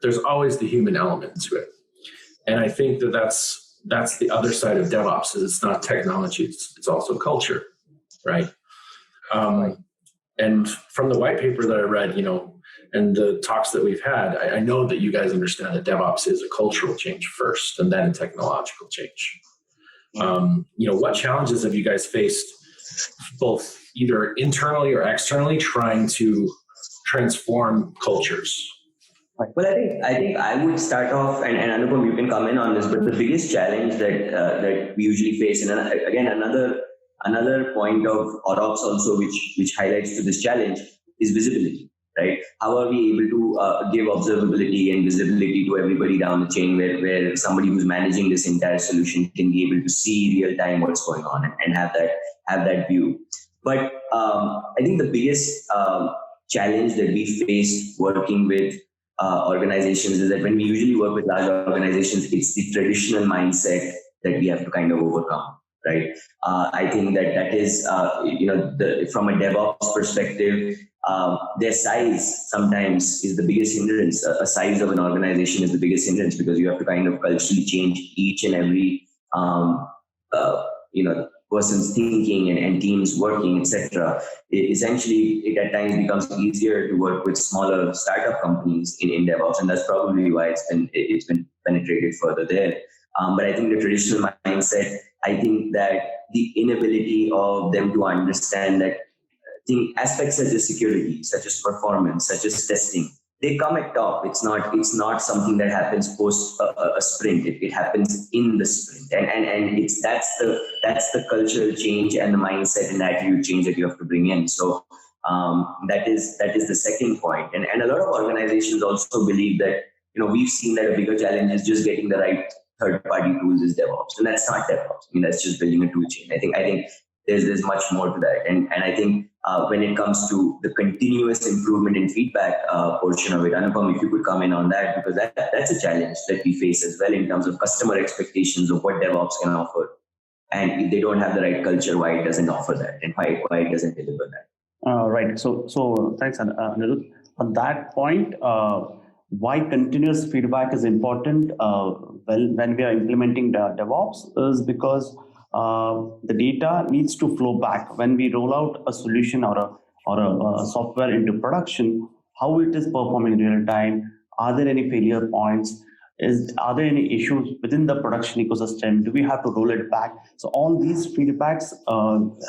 there's always the human element to it. And I think that's the other side of DevOps, is it's not technology, it's also culture, right? And from the white paper that I read, and the talks that we've had, I know that you guys understand that DevOps is a cultural change first and then a technological change. What challenges have you guys faced, both either internally or externally, trying to transform cultures? Well, I think I would start off, and Anupam, you can come in on this, but the biggest challenge that we usually face, and again, another point of OROPS also, which highlights to this challenge, is visibility, right? How are we able to give observability and visibility to everybody down the chain, where somebody who's managing this entire solution can be able to see real time what's going on and have that view. But I think the biggest challenge that we faced working with organizations is that when we usually work with large organizations, it's the traditional mindset that we have to kind of overcome, right? I think that is, from a DevOps perspective, their size sometimes is the biggest hindrance. A size of an organization is the biggest hindrance, because you have to kind of culturally change each and every, person's thinking and teams working, etc. Essentially, it at times becomes easier to work with smaller startup companies in DevOps, and that's probably why it's been penetrated further there. But I think the traditional mindset, I think that the inability of them to understand that aspects such as security, such as performance, such as testing, they come at top. It's not something that happens post a sprint. It happens in the sprint, and that's the cultural change and the mindset and attitude change that you have to bring in. So that is the second point. And a lot of organizations also believe that, we've seen that a bigger challenge is just getting the right third-party tools is DevOps, and that's not DevOps. That's just building a tool chain. I think there's much more to that, and I think when it comes to the continuous improvement in feedback portion of it, Anupam, if you could come in on that, because that's a challenge that we face as well in terms of customer expectations of what DevOps can offer, and if they don't have the right culture, why it doesn't offer that, and why it doesn't deliver that. Right. So thanks, Anirudh. On that point, why continuous feedback is important when we are implementing DevOps is because the data needs to flow back when we roll out a solution or a software into production. How it is performing in real time? Are there any failure points? Are there any issues within the production ecosystem? Do we have to roll it back? So all these feedbacks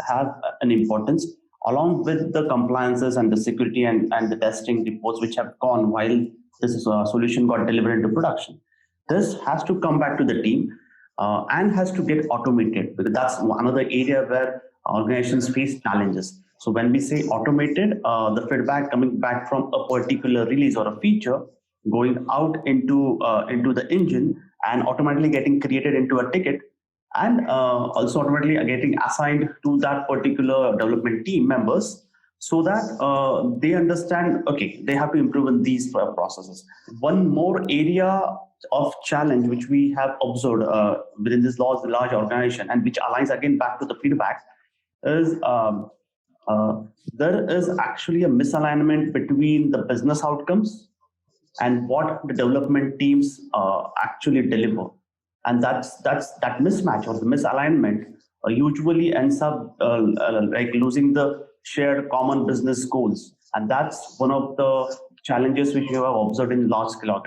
have an importance, along with the compliances and the security and the testing reports which have gone while this solution got delivered into production. This has to come back to the team and has to get automated, because that's another area where organizations face challenges. So when we say automated, the feedback coming back from a particular release or a feature going out into the engine and automatically getting created into a ticket, and also automatically getting assigned to that particular development team members, so that they understand, okay, they have to improve in these processes. One more area of challenge which we have observed within this large organization, and which aligns again back to the feedback, is there is actually a misalignment between the business outcomes and what the development teams actually deliver. And that mismatch or the misalignment usually ends up like losing the shared common business goals. And that's one of the challenges which you have observed in large scale organizations.